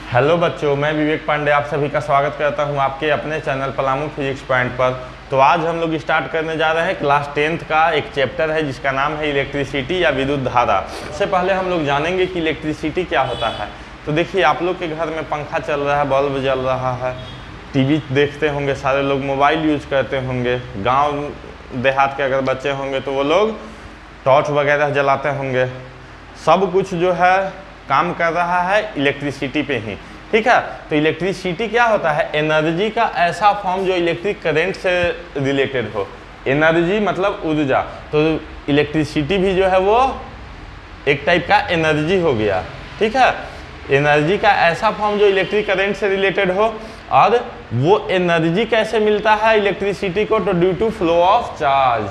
Hello बच्चों, मैं विवेक पांडे आप सभी का स्वागत करता हूं आपके अपने चैनल पलामू फिजिक्स पॉइंट पर। तो आज हम लोग स्टार्ट करने जा रहे हैं क्लास 10th का एक चैप्टर है जिसका नाम है इलेक्ट्रिसिटी या विद्युत धारा। सबसे पहले हम लोग जानेंगे कि इलेक्ट्रिसिटी क्या होता है। तो देखिए, आप लोग के घर में पंखा चल रहा है, बल्ब जल रहा है, टीवी देखते होंगे, सारे लोग मोबाइल यूज करते होंगे, गाँव देहात के अगर बच्चे होंगे तो वो लोग टॉर्च वगैरह जलाते होंगे। सब कुछ जो है काम कर रहा है इलेक्ट्रिसिटी पे ही, ठीक है। तो इलेक्ट्रिसिटी क्या होता है? एनर्जी का ऐसा फॉर्म जो इलेक्ट्रिक करंट से रिलेटेड हो। एनर्जी मतलब ऊर्जा, तो इलेक्ट्रिसिटी भी जो है वो एक टाइप का एनर्जी हो गया, ठीक है। एनर्जी का ऐसा फॉर्म जो इलेक्ट्रिक करंट से रिलेटेड हो। और वो एनर्जी कैसे मिलता है इलेक्ट्रिसिटी को? तो due to flow of charge.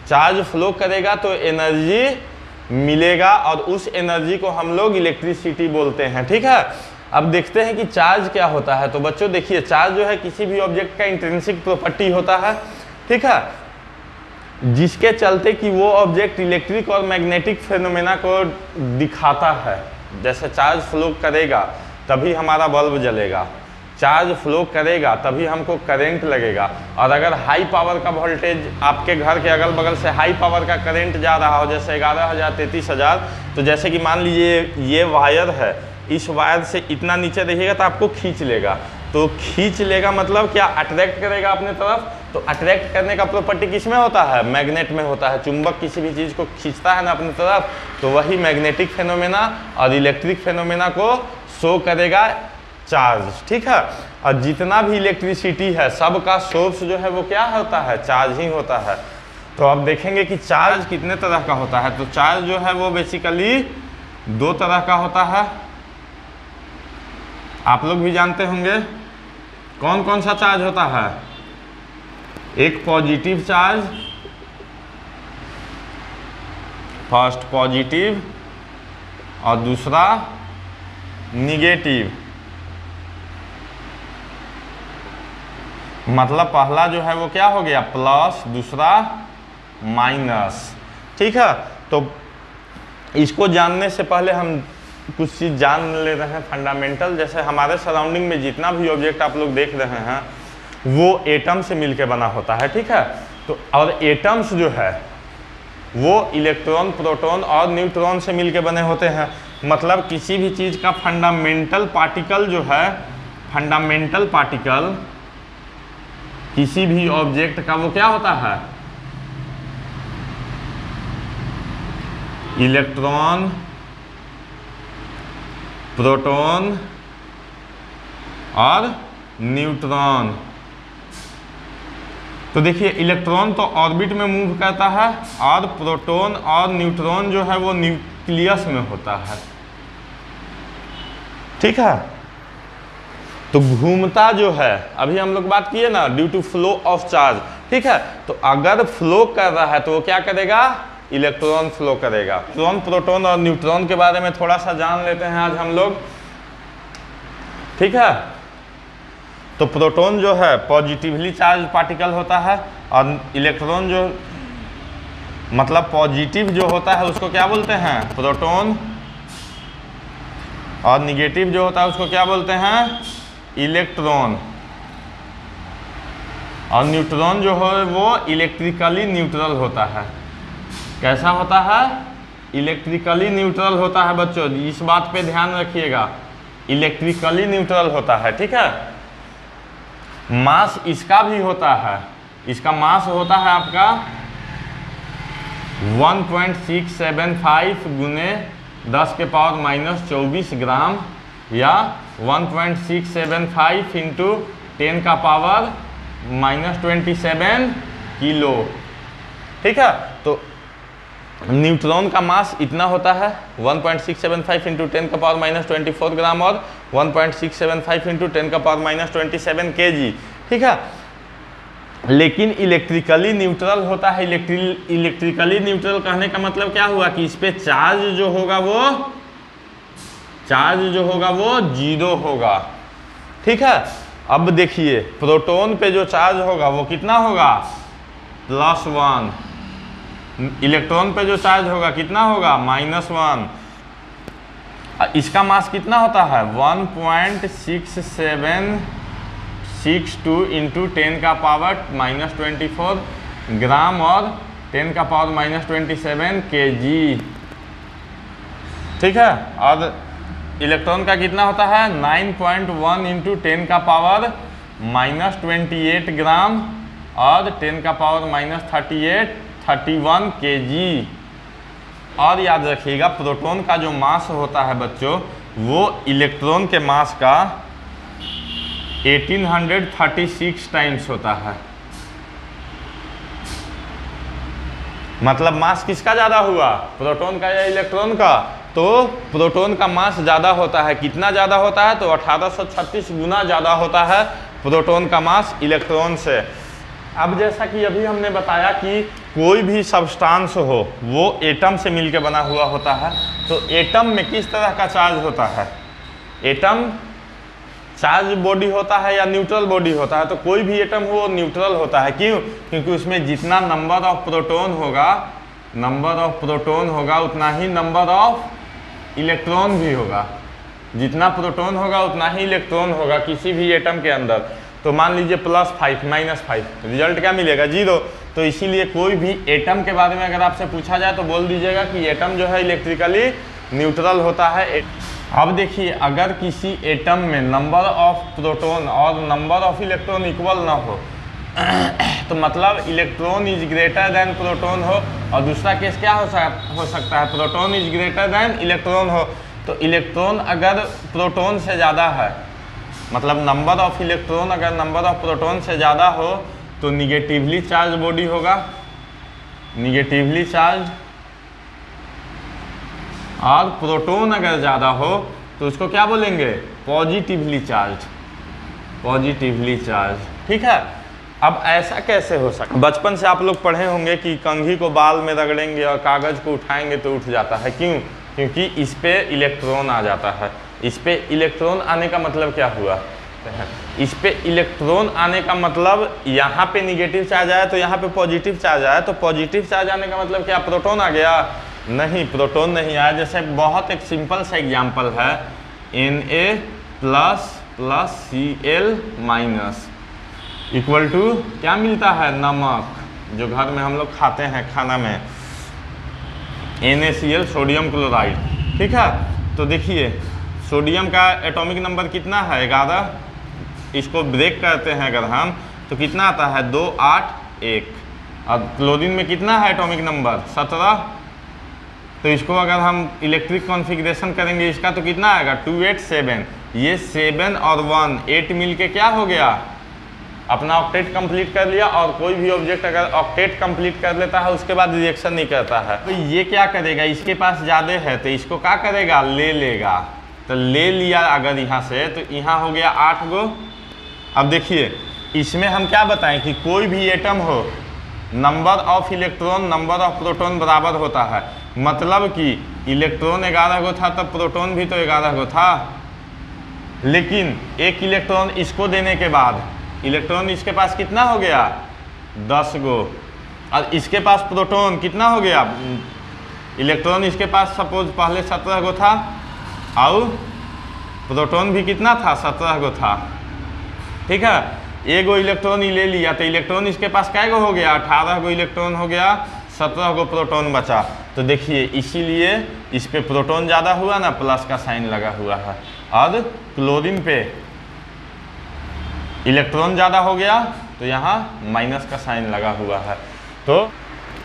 Charge flow करेगा तो एनर्जी मिलेगा और उस एनर्जी को हम लोग इलेक्ट्रिसिटी बोलते हैं, ठीक है। अब देखते हैं कि चार्ज क्या होता है। तो बच्चों देखिए, चार्ज जो है किसी भी ऑब्जेक्ट का इंट्रिंसिक प्रॉपर्टी होता है, ठीक है, जिसके चलते कि वो ऑब्जेक्ट इलेक्ट्रिक और मैग्नेटिक फेनोमेना को दिखाता है। जैसे चार्ज फ्लो करेगा तभी हमारा बल्ब जलेगा, चार्ज फ्लो करेगा तभी हमको करंट लगेगा। और अगर हाई पावर का वोल्टेज आपके घर के अगल बगल से हाई पावर का करंट जा रहा हो, जैसे 11,000 33,000, तो जैसे कि मान लीजिए ये वायर है, इस वायर से इतना नीचे रहिएगा तो आपको खींच लेगा। तो खींच लेगा मतलब क्या? अट्रैक्ट करेगा अपने तरफ। तो अट्रैक्ट करने का प्रॉपर्टी किस में होता है? मैग्नेट में होता है। चुंबक किसी भी चीज़ को खींचता है ना अपनी तरफ, तो वही मैग्नेटिक फेनोमेना और इलेक्ट्रिक फेनोमेना को शो करेगा चार्ज, ठीक है। और जितना भी इलेक्ट्रिसिटी है सबका सोर्स जो है वो क्या होता है? चार्ज ही होता है। तो अब देखेंगे कि चार्ज कितने तरह का होता है। तो चार्ज जो है वो बेसिकली दो तरह का होता है, आप लोग भी जानते होंगे। कौन कौन सा चार्ज होता है? एक पॉजिटिव चार्ज, फर्स्ट पॉजिटिव, और दूसरा निगेटिव। मतलब पहला जो है वो क्या हो गया? प्लस, दूसरा माइनस, ठीक है। तो इसको जानने से पहले हम कुछ चीज़ जान ले रहे हैं फंडामेंटल। जैसे हमारे सराउंडिंग में जितना भी ऑब्जेक्ट आप लोग देख रहे हैं वो एटम से मिलके बना होता है, ठीक है। तो और एटम्स जो है वो इलेक्ट्रॉन, प्रोटॉन और न्यूट्रॉन से मिलके बने होते हैं। मतलब किसी भी चीज़ का फंडामेंटल पार्टिकल जो है, फंडामेंटल पार्टिकल किसी भी ऑब्जेक्ट का वो क्या होता है? इलेक्ट्रॉन, प्रोटॉन और न्यूट्रॉन। तो देखिए, इलेक्ट्रॉन तो ऑर्बिट में मूव करता है और प्रोटॉन और न्यूट्रॉन जो है वो न्यूक्लियस में होता है, ठीक है। तो घूमता जो है, अभी हम लोग बात किए ना, due to flow of charge, ठीक है। तो अगर फ्लो कर रहा है तो वो क्या करेगा? इलेक्ट्रॉन फ्लो करेगा। इलेक्ट्रॉन, प्रोटॉन और न्यूट्रॉन के बारे में थोड़ा सा जान लेते हैं आज हम लोग, ठीक है। तो प्रोटॉन जो है पॉजिटिवली चार्ज पार्टिकल होता है और इलेक्ट्रॉन जो मतलब पॉजिटिव जो होता है उसको क्या बोलते हैं? प्रोटॉन। और निगेटिव जो होता है उसको क्या बोलते हैं? इलेक्ट्रॉन। और न्यूट्रॉन जो है वो इलेक्ट्रिकली न्यूट्रल होता है। कैसा होता है? इलेक्ट्रिकली न्यूट्रल होता है बच्चों, इस बात पे ध्यान रखिएगा, इलेक्ट्रिकली न्यूट्रल होता है, ठीक है। मास इसका भी होता है, इसका मास होता है आपका 1.675 गुने 10⁻⁻24 ग्राम या 1.675 इंटू 10⁻⁻27 किलो, ठीक है। तो न्यूट्रॉन का मास इतना होता है 1.675 इंटू 10⁻⁻24 ग्राम और 1.675 इंटू 10⁻⁻27 kg, ठीक है। लेकिन इलेक्ट्रिकली न्यूट्रल होता है। इलेक्ट्रिकली न्यूट्रल कहने का मतलब क्या हुआ कि इस पे चार्ज जो होगा वो जीरो होगा, ठीक है। अब देखिए, प्रोटॉन पे जो चार्ज होगा वो कितना होगा? +1। इलेक्ट्रॉन पे जो चार्ज होगा कितना होगा? -1। इसका मास कितना होता है 1.6762 इंटू 10 का पावर -24 ग्राम और 10 का पावर -27 kg। ठीक है, और इलेक्ट्रॉन का कितना होता है 9.1 इंटू 10 का पावर -28 ग्राम और 10 का पावर -31 kg। और याद रखिएगा प्रोटॉन का जो मास होता है बच्चों वो इलेक्ट्रॉन के मास का 1836 टाइम्स होता है। मतलब मास किसका ज़्यादा हुआ, प्रोटॉन का या इलेक्ट्रॉन का? तो प्रोटॉन का मास ज़्यादा होता है। कितना ज़्यादा होता है? तो 1836 गुना ज़्यादा होता है प्रोटॉन का मास इलेक्ट्रॉन से। अब जैसा कि अभी हमने बताया कि कोई भी सब्सटेंस हो वो एटम से मिलकर बना हुआ होता है, तो एटम में किस तरह का चार्ज होता है? एटम चार्ज बॉडी होता है या न्यूट्रल बॉडी होता है? तो कोई भी एटम हो न्यूट्रल होता है। क्यों? क्योंकि उसमें जितना नंबर ऑफ प्रोटॉन होगा उतना ही नंबर ऑफ इलेक्ट्रॉन भी होगा। जितना प्रोटॉन होगा उतना ही इलेक्ट्रॉन होगा किसी भी एटम के अंदर। तो मान लीजिए +5 -5, रिजल्ट क्या मिलेगा 0। तो इसीलिए कोई भी एटम के बारे में अगर आपसे पूछा जाए तो बोल दीजिएगा कि एटम जो है इलेक्ट्रिकली न्यूट्रल होता है। अब देखिए, अगर किसी एटम में नंबर ऑफ प्रोटॉन और नंबर ऑफ इलेक्ट्रॉन इक्वल ना हो तो मतलब electron is greater than proton हो, और दूसरा केस क्या हो सकता है, proton is greater than electron हो। तो इलेक्ट्रॉन अगर प्रोटॉन से ज़्यादा है, मतलब नंबर ऑफ इलेक्ट्रॉन अगर नंबर ऑफ प्रोटॉन से ज़्यादा हो तो निगेटिवली चार्ज बॉडी होगा, निगेटिवली चार्ज। और प्रोटॉन अगर ज़्यादा हो तो उसको क्या बोलेंगे, पॉजिटिवली चार्ज, पॉजिटिवली चार्ज। ठीक है, अब ऐसा कैसे हो सकता? बचपन से आप लोग पढ़े होंगे कि कंघी को बाल में रगड़ेंगे और कागज़ को उठाएंगे तो उठ जाता है। क्यों? क्योंकि इस पे इलेक्ट्रॉन आ जाता है। इस पे इलेक्ट्रॉन आने का मतलब क्या हुआ? इस पे इलेक्ट्रॉन आने का मतलब यहाँ पे निगेटिव चार्ज आया तो यहाँ पे पॉजिटिव चार्ज आया। तो पॉजिटिव चार्ज आने का मतलब क्या प्रोटॉन आ गया? नहीं, प्रोटॉन नहीं आया। जैसे बहुत एक सिंपल सा एग्जाम्पल है, Na++Cl- इक्वल टू क्या मिलता है? नमक, जो घर में हम लोग खाते हैं खाना में, NaCl सोडियम क्लोराइड। ठीक है, तो देखिए सोडियम का एटॉमिक नंबर कितना है? 11। इसको ब्रेक करते हैं अगर हम तो कितना आता है? 2, 8, 1। और क्लोरीन में कितना है एटॉमिक नंबर? 17। तो इसको अगर हम इलेक्ट्रिक कॉन्फ़िगरेशन करेंगे इसका तो कितना आएगा? 2, 8, 7। ये 7 और 1, 8 मिल के क्या हो गया? अपना ऑक्टेट कंप्लीट कर लिया। और कोई भी ऑब्जेक्ट अगर ऑक्टेट कंप्लीट कर लेता है उसके बाद रिएक्शन नहीं करता है, तो ये क्या करेगा? इसके पास ज़्यादा है तो इसको क्या करेगा? ले लेगा। तो ले लिया अगर यहाँ से तो यहाँ हो गया 8 गो। अब देखिए इसमें हम क्या बताएं कि कोई भी एटम हो number of electron number of proton बराबर होता है। मतलब कि इलेक्ट्रॉन 11 गो था तब प्रोटॉन भी तो 11 गो था, लेकिन एक इलेक्ट्रॉन इसको देने के बाद इलेक्ट्रॉन इसके पास कितना हो गया? 10 गो। और इसके पास प्रोटॉन कितना हो गया? इलेक्ट्रॉन इसके पास सपोज पहले 17 गो था और प्रोटॉन भी कितना था? 17 गो था। ठीक है, एगो इलेक्ट्रॉन ही ले लिया तो इलेक्ट्रॉन इसके पास कै गो हो गया? 18 गो इलेक्ट्रॉन हो गया, 17 गो प्रोटॉन बचा। तो देखिए इसीलिए इस पे प्रोटॉन ज़्यादा हुआ ना, प्लस का साइन लगा हुआ है। और क्लोरीन पे इलेक्ट्रॉन ज़्यादा हो गया तो यहाँ माइनस का साइन लगा हुआ है। तो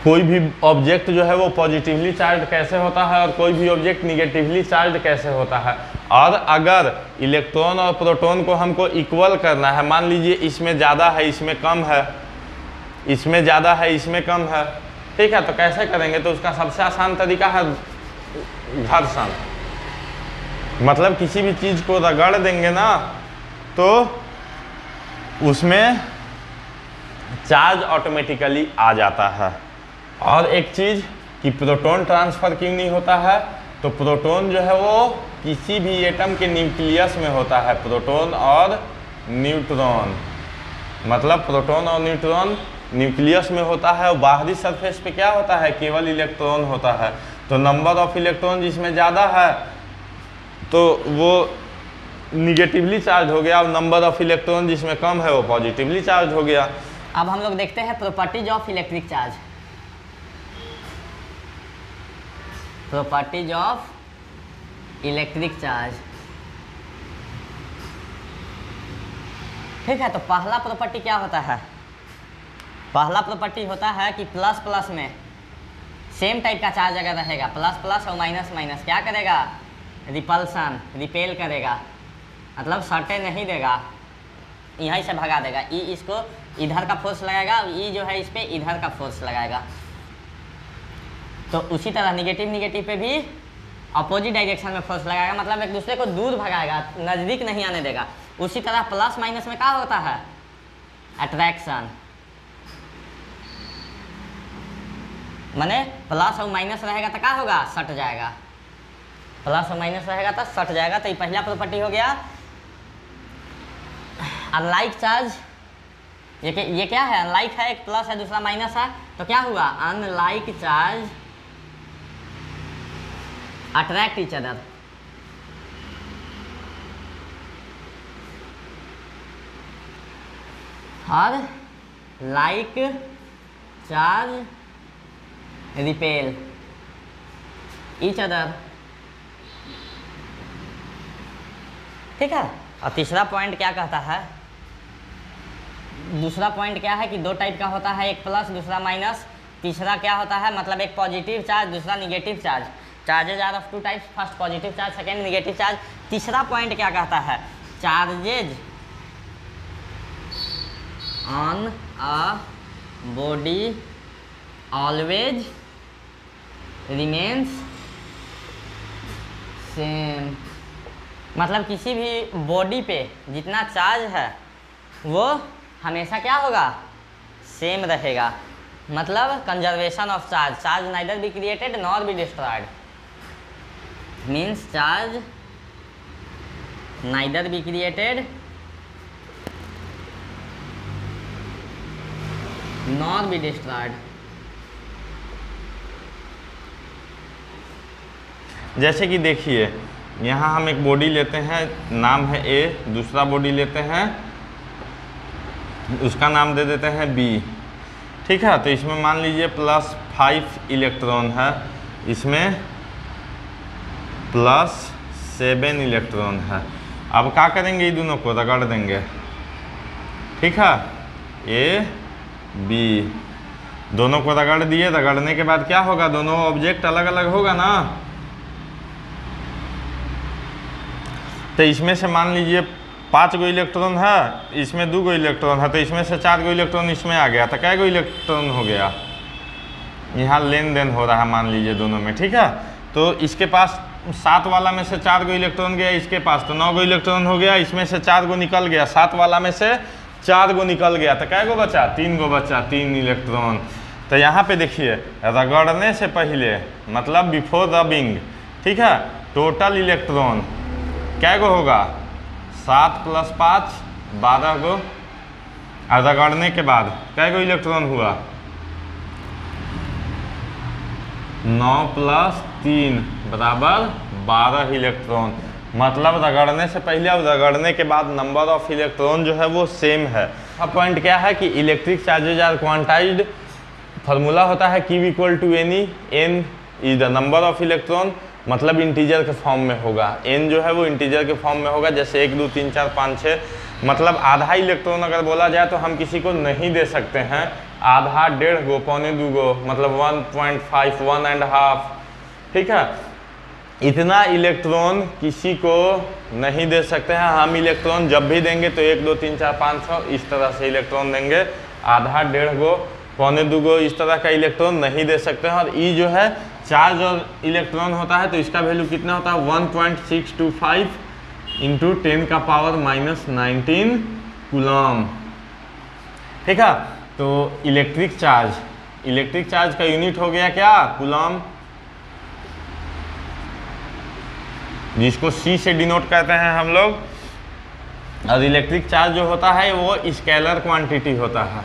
कोई भी ऑब्जेक्ट जो है वो पॉजिटिवली चार्ज कैसे होता है और कोई भी ऑब्जेक्ट निगेटिवली चार्ज कैसे होता है। और अगर इलेक्ट्रॉन और प्रोटॉन को हमको इक्वल करना है, मान लीजिए इसमें ज़्यादा है इसमें कम है, इसमें ज़्यादा है इसमें कम है, ठीक है, तो कैसे करेंगे? तो उसका सबसे आसान तरीका है घर्षण। मतलब किसी भी चीज़ को रगड़ देंगे ना तो उसमें चार्ज ऑटोमेटिकली आ जाता है। और एक चीज़ कि प्रोटॉन ट्रांसफ़र क्यों नहीं होता है? तो प्रोटॉन जो है वो किसी भी एटम के न्यूक्लियस में होता है। प्रोटॉन और न्यूट्रॉन, मतलब प्रोटॉन और न्यूट्रॉन न्यूक्लियस में होता है और बाहरी सरफेस पे क्या होता है? केवल इलेक्ट्रॉन होता है। तो नंबर ऑफ इलेक्ट्रॉन जिसमें ज़्यादा है तो वो निगेटिवली चार्ज हो गया, और नंबर ऑफ इलेक्ट्रॉन जिसमें कम है वो पॉजिटिवली चार्ज हो गया। अब हम लोग देखते हैं properties of electric charge. Properties of electric charge, ठीक है। तो पहला प्रॉपर्टी क्या होता है? पहला प्रॉपर्टी होता है कि प्लस प्लस में सेम टाइप का चार्ज अगर रहेगा, प्लस प्लस और माइनस माइनस क्या करेगा? रिपल्सन, रिपेल करेगा, मतलब सटे नहीं देगा, यहीं से भगा देगा। ई इसको इधर का फोर्स लगाएगा, ई जो है इस पे इधर का फोर्स लगाएगा। तो उसी तरह निगेटिव निगेटिव पे भी अपोजिट डायरेक्शन में फोर्स लगाएगा, मतलब एक दूसरे को दूर भगाएगा, नज़दीक नहीं आने देगा। उसी तरह प्लस माइनस में क्या होता है? अट्रैक्शन, माने प्लस और माइनस रहेगा तो क्या होगा? सट जाएगा। प्लस और माइनस रहेगा तो सट जाएगा। तो ये पहला प्रॉपर्टी हो गया। अनलाइक चार्ज, ये क्या है? अनलाइक है, एक प्लस है दूसरा माइनस है, तो क्या हुआ? Unlike charge attract each other. और like charge repel each other, ठीक है। और तीसरा पॉइंट क्या कहता है? दूसरा पॉइंट क्या है कि दो टाइप का होता है, एक प्लस दूसरा माइनस। तीसरा क्या होता है? मतलब एक पॉजिटिव चार्ज दूसरा negative charge. Charges are of two types, first positive charge, second negative charge. तीसरा पॉइंट क्या कहता है? Charges on a body always remains same, मतलब किसी भी बॉडी पे जितना चार्ज है वो हमेशा क्या होगा? सेम रहेगा। मतलब conservation of charge, charge neither be created nor be destroyed, means charge neither be created nor be destroyed. जैसे कि देखिए यहाँ हम एक बॉडी लेते हैं, नाम है ए, दूसरा बॉडी लेते हैं, उसका नाम दे देते हैं बी, ठीक है। तो इसमें मान लीजिए +5 इलेक्ट्रॉन है, इसमें +7 इलेक्ट्रॉन है। अब क्या करेंगे? ये दोनों को रगड़ देंगे, ठीक है। ए बी दोनों को रगड़ दिए, रगड़ने के बाद क्या होगा? दोनों ऑब्जेक्ट अलग अलग होगा ना। तो इसमें से मान लीजिए 5 गो इलेक्ट्रॉन है, इसमें 2 गो इलेक्ट्रॉन है, तो इसमें से 4 गो इलेक्ट्रॉन इसमें आ गया, तो कै गो इलेक्ट्रॉन हो गया? यहाँ लेन देन हो रहा है मान लीजिए दोनों में, ठीक है। तो इसके पास 7 वाला में से 4 गो इलेक्ट्रॉन गया इसके पास, तो 9 गो इलेक्ट्रॉन हो गया। इसमें से 4 गो निकल गया, 7 वाला में से 4 गो निकल गया, तो कै गो बचा? 3 गो बचा, 3 इलेक्ट्रॉन। तो यहाँ पे देखिए रगड़ने से पहले, मतलब बिफोर रबिंग, ठीक है, टोटल इलेक्ट्रॉन कै गो होगा? 7 + 5 12 गो। और रगड़ने के बाद कै गो इलेक्ट्रॉन हुआ? 9 + 3 = 12 इलेक्ट्रॉन। मतलब रगड़ने से पहले और रगड़ने के बाद नंबर ऑफ इलेक्ट्रॉन जो है वो सेम है। अब पॉइंट क्या है कि electric charges are quantized. Formula होता है Q = N, N is the number of electron, मतलब इंटीजर के फॉर्म में होगा। n जो है वो इंटीजर के फॉर्म में होगा, जैसे 1 2 3 4 5 6, मतलब आधा इलेक्ट्रॉन अगर बोला जाए तो हम किसी को नहीं दे सकते हैं। आधा, 1.5 गो, 1.25 गो, मतलब 1.5, 1.5, ठीक है। इतना इलेक्ट्रॉन किसी को नहीं दे सकते हैं। हम इलेक्ट्रॉन जब भी देंगे तो 1 2 3 4 5 6 इस तरह से इलेक्ट्रॉन देंगे। आधा, 1.5 गो, 1.25 गो इस तरह का इलेक्ट्रॉन नहीं दे सकते हैं। और ई जो है चार्ज और इलेक्ट्रॉन होता है, तो इसका वैल्यू कितना होता है? 1.625 × 10⁻⁻19 कूलम, ठीक है। तो इलेक्ट्रिक चार्ज का यूनिट हो गया क्या? कूलम, जिसको C से डिनोट करते हैं हम लोग। और इलेक्ट्रिक चार्ज जो होता है वो स्केलर क्वांटिटी होता है,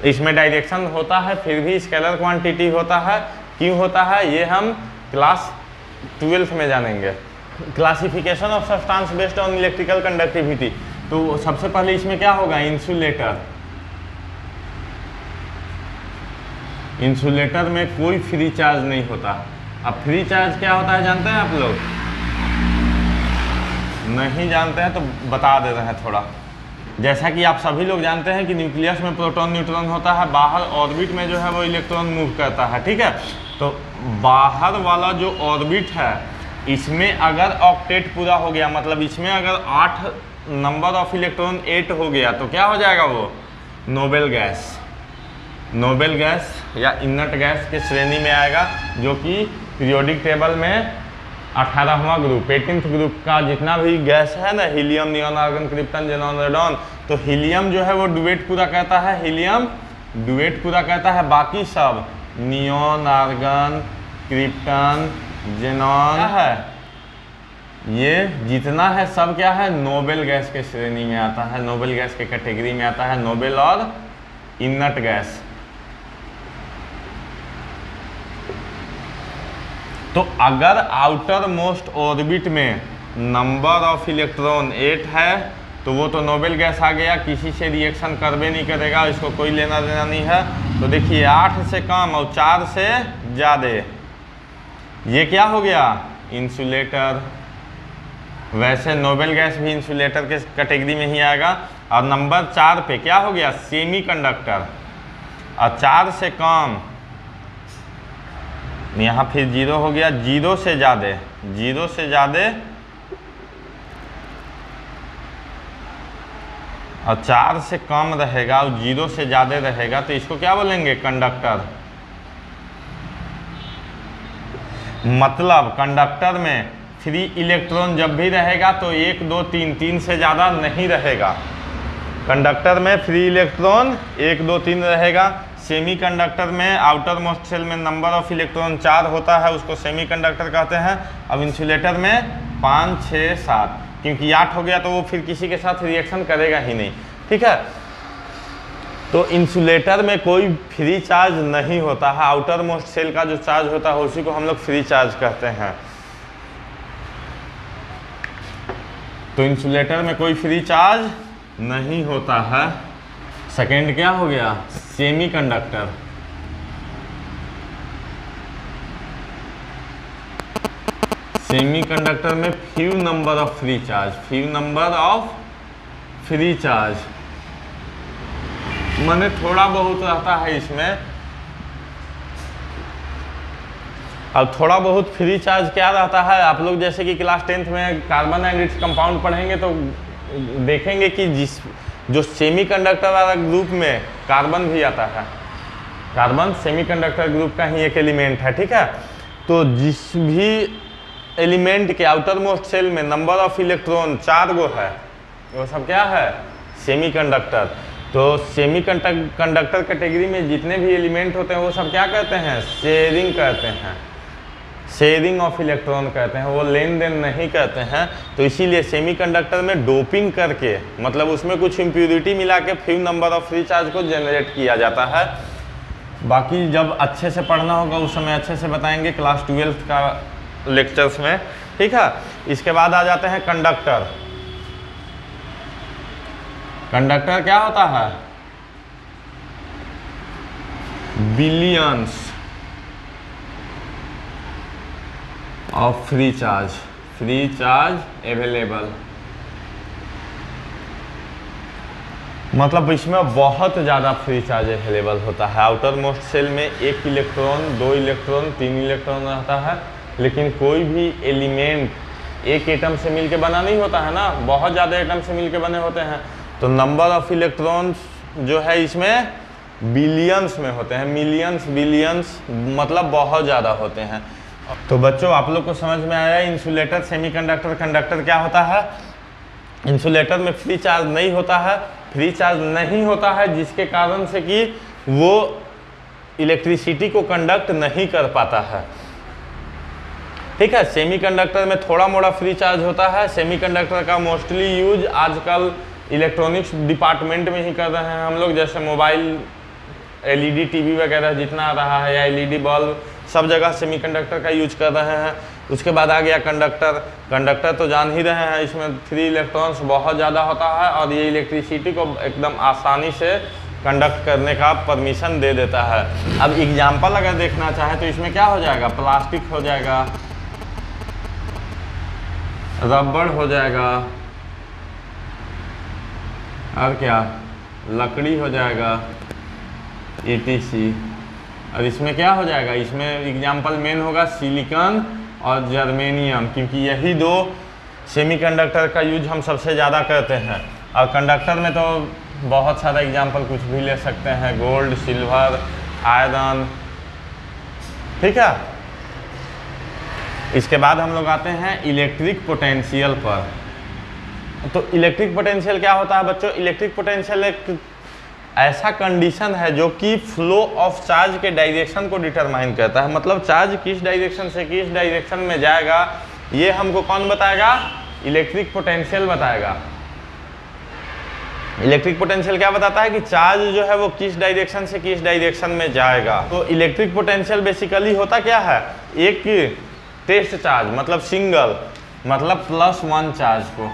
इसमें डायरेक्शन होता है फिर भी स्केलर क्वांटिटी होता है। क्यों होता है ये हम क्लास 12th में जानेंगे। Classification of substance based on electrical conductivity. तो सबसे पहले इसमें क्या होगा, इंसुलेटर। इंसुलेटर में कोई फ्री चार्ज नहीं होता। अब फ्री चार्ज क्या होता है जानते हैं आप लोग? नहीं जानते हैं तो बता दे रहे हैं थोड़ा। जैसा कि आप सभी लोग जानते हैं कि न्यूक्लियस में प्रोटॉन न्यूट्रॉन होता है, बाहर ऑर्बिट में जो है वो इलेक्ट्रॉन मूव करता है, ठीक है। तो बाहर वाला जो ऑर्बिट है इसमें अगर ऑक्टेट पूरा हो गया, मतलब इसमें अगर 8 नंबर ऑफ इलेक्ट्रॉन 8 हो गया तो क्या हो जाएगा, वो नोबेल गैस। नोबेल गैस या इनर्ट गैस के श्रेणी में आएगा, जो कि पीरियोडिक टेबल में 18वां ग्रुप 18th ग्रुप का जितना भी गैस है ना, helium, neon, argon, krypton, xenon, radon, तो हीलियम जो है वो डुएट पूरा कहता है, हीलियम डुएट पूरा कहता है। बाकी सब नियॉन, आर्गन, क्रिप्टन, जेनॉन है, ये जितना है सब क्या है, नोबेल गैस के श्रेणी में आता है, नोबेल गैस के कैटेगरी में आता है, नोबेल और इनर्ट गैस। तो अगर आउटर मोस्ट ऑर्बिट में नंबर ऑफ इलेक्ट्रॉन 8 है तो वो तो नोबेल गैस आ गया, किसी से रिएक्शन करबे नहीं करेगा, इसको कोई लेना देना नहीं है। तो देखिए 8 से कम और 4 से ज़्यादा, ये क्या हो गया, इंसुलेटर। वैसे नोबेल गैस भी इंसुलेटर के कैटेगरी में ही आएगा। और नंबर 4 पे क्या हो गया, सेमीकंडक्टर। और 4 से कम, यहाँ फिर 0 हो गया, 0 से ज़्यादा, 0 से ज़्यादा और 4 से कम रहेगा और 0 से ज़्यादा रहेगा तो इसको क्या बोलेंगे, कंडक्टर। मतलब कंडक्टर में फ्री इलेक्ट्रॉन जब भी रहेगा तो 1 2 3, 3 से ज़्यादा नहीं रहेगा। कंडक्टर में फ्री इलेक्ट्रॉन 1 2 3 रहेगा। सेमीकंडक्टर में आउटर मोस्ट शेल में नंबर ऑफ इलेक्ट्रॉन 4 होता है, उसको सेमीकंडक्टर कहते हैं। अब इंसुलेटर में 5 6 7, क्योंकि 8 हो गया तो वो फिर किसी के साथ रिएक्शन करेगा ही नहीं, ठीक है। तो इंसुलेटर में कोई फ्री चार्ज नहीं होता है, आउटर मोस्ट शेल का जो चार्ज होता है उसी को हम लोग फ्री चार्ज कहते हैं। तो इंसुलेटर में कोई फ्री चार्ज नहीं होता है। सेकेंड क्या हो गया, सेमीकंडक्टर। सेमीकंडक्टर में few number of free charge, few number of free charge माने थोड़ा बहुत रहता है इसमें। अब थोड़ा बहुत फ्री चार्ज क्या रहता है, आप लोग जैसे कि क्लास 10th में कार्बन एंड कंपाउंड पढ़ेंगे तो देखेंगे कि जो सेमीकंडक्टर वाला ग्रुप में कार्बन भी आता है, कार्बन सेमीकंडक्टर ग्रुप का ही एक एलिमेंट है, ठीक है। तो जिस भी एलिमेंट के आउटर मोस्ट सेल में नंबर ऑफ इलेक्ट्रॉन 4 गो है वो सब क्या है, सेमीकंडक्टर। तो सेमीकंडक्टर कैटेगरी में जितने भी एलिमेंट होते हैं वो सब क्या कहते हैं, शेयरिंग कहते हैं, शेयरिंग ऑफ इलेक्ट्रॉन कहते हैं, वो लेन देन नहीं कहते हैं। तो इसीलिए सेमीकंडक्टर में डोपिंग करके, मतलब उसमें कुछ इम्प्यूरिटी मिला के few number of free charge को जनरेट किया जाता है। बाकी जब अच्छे से पढ़ना होगा उस समय अच्छे से बताएंगे क्लास 12th का लेक्चर्स में, ठीक है। इसके बाद आ जाते हैं कंडक्टर। कंडक्टर क्या होता है, billions of free charge available. मतलब इसमें बहुत ज़्यादा फ्री चार्ज अवेलेबल होता है। आउटर मोस्ट सेल में 1 इलेक्ट्रॉन 2 इलेक्ट्रॉन 3 इलेक्ट्रॉन रहता है, लेकिन कोई भी एलिमेंट एक एटम से मिलके बना नहीं होता है ना, बहुत ज़्यादा एटम से मिलके बने होते हैं। तो नंबर ऑफ इलेक्ट्रॉन्स जो है इसमें बिलियंस में होते हैं, मिलियंस बिलियंस, मतलब बहुत ज़्यादा होते हैं। तो बच्चों आप लोग को समझ में आया इंसुलेटर, सेमीकंडक्टर, कंडक्टर क्या होता है। इंसुलेटर में फ्री चार्ज नहीं होता है, फ्री चार्ज नहीं होता है जिसके कारण से कि वो इलेक्ट्रिसिटी को कंडक्ट नहीं कर पाता है, ठीक है। सेमीकंडक्टर में थोड़ा मोड़ा फ्री चार्ज होता है। सेमीकंडक्टर का मोस्टली यूज आजकल इलेक्ट्रॉनिक्स डिपार्टमेंट में ही कर रहे हैं हम लोग, जैसे मोबाइल, एलईडी टीवी वगैरह जितना आ रहा है, या एलईडी बल्ब, सब जगह सेमीकंडक्टर का यूज कर रहे हैं। उसके बाद आ गया कंडक्टर। कंडक्टर तो जान ही रहे हैं, इसमें 3 इलेक्ट्रॉन्स बहुत ज़्यादा होता है और ये इलेक्ट्रिसिटी को एकदम आसानी से कंडक्ट करने का परमिशन दे देता है। अब एग्जाम्पल अगर देखना चाहे तो इसमें क्या हो जाएगा, प्लास्टिक हो जाएगा, रबड़ हो जाएगा, और क्या लकड़ी हो जाएगा, ETC। और इसमें क्या हो जाएगा, इसमें एग्जाम्पल मेन होगा सिलिकॉन और जर्मेनियम, क्योंकि यही 2 सेमीकंडक्टर का यूज हम सबसे ज़्यादा करते हैं। और कंडक्टर में तो बहुत सारा एग्जाम्पल कुछ भी ले सकते हैं, गोल्ड, सिल्वर, आयरन, ठीक है। इसके बाद हम लोग आते हैं इलेक्ट्रिक पोटेंशियल पर। तो इलेक्ट्रिक पोटेंशियल क्या होता है बच्चों, इलेक्ट्रिक पोटेंशियल एक ऐसा कंडीशन है जो कि फ्लो ऑफ चार्ज के डायरेक्शन को डिटरमाइन करता है। मतलब चार्ज किस डायरेक्शन से किस डायरेक्शन में जाएगा ये हमको कौन बताएगा, इलेक्ट्रिक पोटेंशियल बताएगा। इलेक्ट्रिक पोटेंशियल क्या बताता है कि चार्ज जो है वो किस डायरेक्शन से किस डायरेक्शन में जाएगा। तो इलेक्ट्रिक पोटेंशियल बेसिकली होता क्या है, एक टेस्ट चार्ज मतलब सिंगल, मतलब +1 चार्ज को,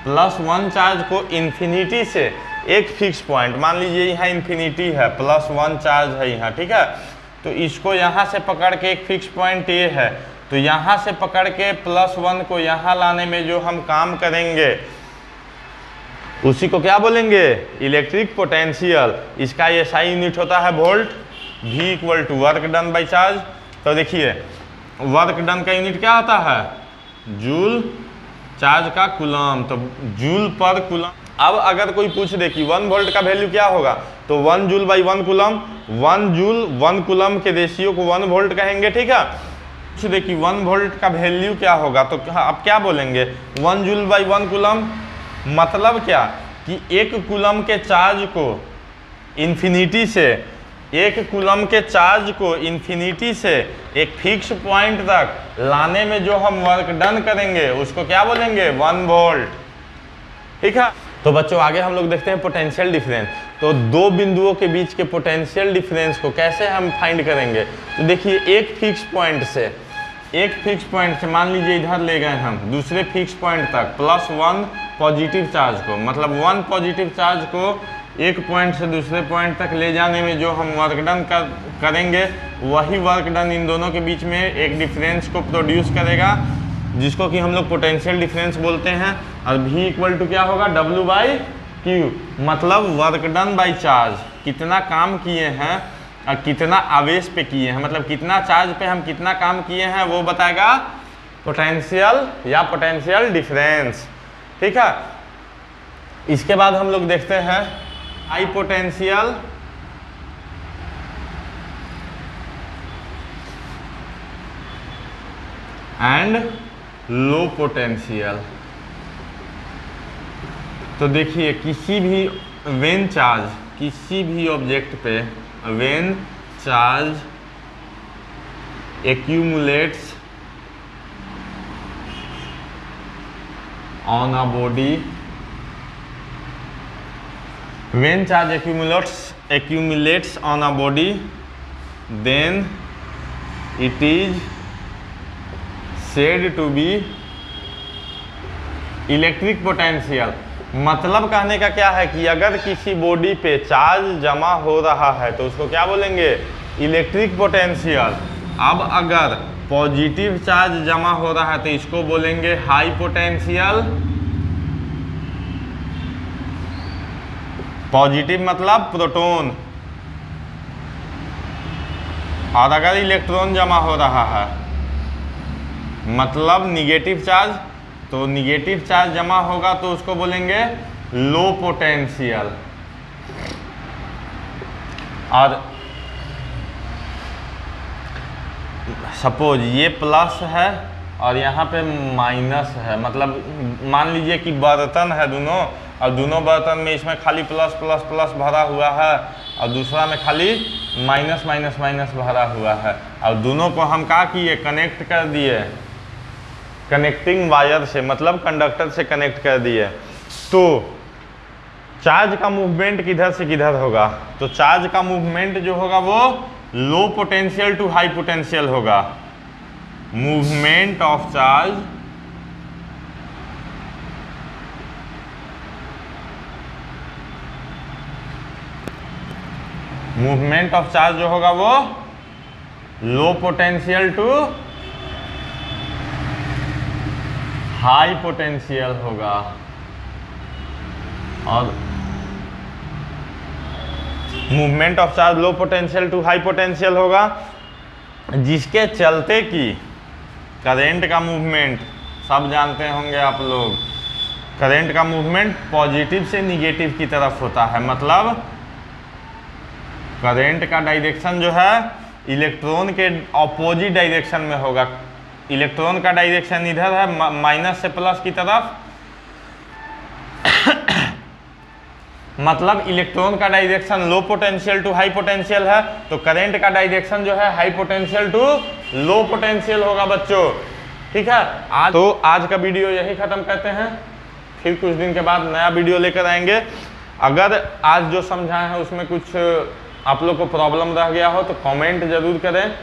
+1 चार्ज को इन्फिनिटी से एक फिक्स पॉइंट, मान लीजिए यहाँ इन्फिनिटी है, +1 चार्ज है यहाँ, ठीक है। तो इसको यहाँ से पकड़ के एक फिक्स पॉइंट ये है, तो यहाँ से पकड़ के +1 को यहाँ लाने में जो हम काम करेंगे उसी को क्या बोलेंगे, इलेक्ट्रिक पोटेंशियल। इसका SI यूनिट होता है volt, V = work done by charge. तो देखिए वर्क डन का यूनिट क्या होता है, जूल, चार्ज का कूलम, तो जूल पर कूलम। अब अगर कोई पूछ दे कि 1 वोल्ट का वैल्यू क्या होगा, तो 1 joule by 1 coulomb, 1 joule 1 coulomb के रेशियो को 1 वोल्ट कहेंगे, ठीक है। पूछ दे कि 1 वोल्ट का वैल्यू क्या होगा, तो आप क्या बोलेंगे, 1 जूल बाई 1 कूलम। मतलब क्या कि एक कूलम के चार्ज को इन्फिनिटी से, एक कूलम के चार्ज को इन्फिनिटी से एक फिक्स पॉइंट तक लाने में जो हम वर्क डन करेंगे उसको क्या बोलेंगे, 1 वोल्ट, ठीक है। तो बच्चों आगे हम लोग देखते हैं पोटेंशियल डिफरेंस। तो 2 बिंदुओं के बीच के पोटेंशियल डिफरेंस को कैसे हम फाइंड करेंगे। तो देखिए एक फिक्स पॉइंट से, एक फिक्स पॉइंट से मान लीजिए इधर ले गए हम दूसरे फिक्स पॉइंट तक +1 पॉजिटिव चार्ज को, मतलब 1 पॉजिटिव चार्ज को एक पॉइंट से दूसरे पॉइंट तक ले जाने में जो हम वर्क डन करेंगे वही वर्क डन इन दोनों के बीच में एक डिफरेंस को प्रोड्यूस करेगा, जिसको कि हम लोग पोटेंशियल डिफरेंस बोलते हैं। और V = क्या होगा, W/Q, मतलब वर्क डन बाई चार्ज, कितना काम किए हैं और कितना आवेश पे किए हैं, मतलब कितना चार्ज पे हम कितना काम किए हैं वो बताएगा पोटेंशियल या पोटेंशियल डिफरेंस, ठीक है। इसके बाद हम लोग देखते हैं high potential and low potential. तो देखिए किसी भी व्हेन चार्ज, किसी भी ऑब्जेक्ट पे when charge accumulates on a body, when charge accumulates on a body, then it is said to be electric potential. मतलब कहने का क्या है कि अगर किसी बॉडी पे चार्ज जमा हो रहा है तो उसको क्या बोलेंगे, इलेक्ट्रिक पोटेंशियल। अब अगर पॉजिटिव चार्ज जमा हो रहा है तो इसको बोलेंगे हाई पोटेंशियल। पॉजिटिव मतलब प्रोटॉन, और अगर इलेक्ट्रॉन जमा हो रहा है मतलब निगेटिव चार्ज, तो निगेटिव चार्ज जमा होगा तो उसको बोलेंगे लो पोटेंशियल। और सपोज ये प्लस है और यहाँ पे माइनस है, मतलब मान लीजिए कि बर्तन है दोनों, और दोनों बर्तन में इसमें खाली प्लस प्लस प्लस भरा हुआ है और दूसरा में खाली माइनस माइनस माइनस भरा हुआ है, और दोनों को हम क्या किए, कनेक्ट कर दिए कनेक्टिंग वायर से, मतलब कंडक्टर से कनेक्ट कर दिए। तो चार्ज का मूवमेंट किधर से किधर होगा, तो चार्ज का मूवमेंट जो होगा वो low potential to high potential होगा। मूवमेंट ऑफ चार्ज जो होगा वो low potential to high potential होगा, और movement of charge low potential to high potential होगा, जिसके चलते कि करंट का मूवमेंट, सब जानते होंगे आप लोग, करंट का मूवमेंट पॉजिटिव से निगेटिव की तरफ होता है। मतलब करंट का डायरेक्शन जो है इलेक्ट्रॉन के ऑपोजिट डायरेक्शन में होगा। इलेक्ट्रॉन का डायरेक्शन इधर है माइनस से प्लस की तरफ, मतलब इलेक्ट्रॉन का direction low potential to high potential है, तो करंट का डायरेक्शन जो है high potential to low potential होगा बच्चों। ठीक है, आज का वीडियो यही खत्म करते हैं, फिर कुछ दिन के बाद नया वीडियो लेकर आएंगे। अगर आज जो समझाए हैं उसमें कुछ आप लोग को प्रॉब्लम रह गया हो तो कमेंट जरूर करें।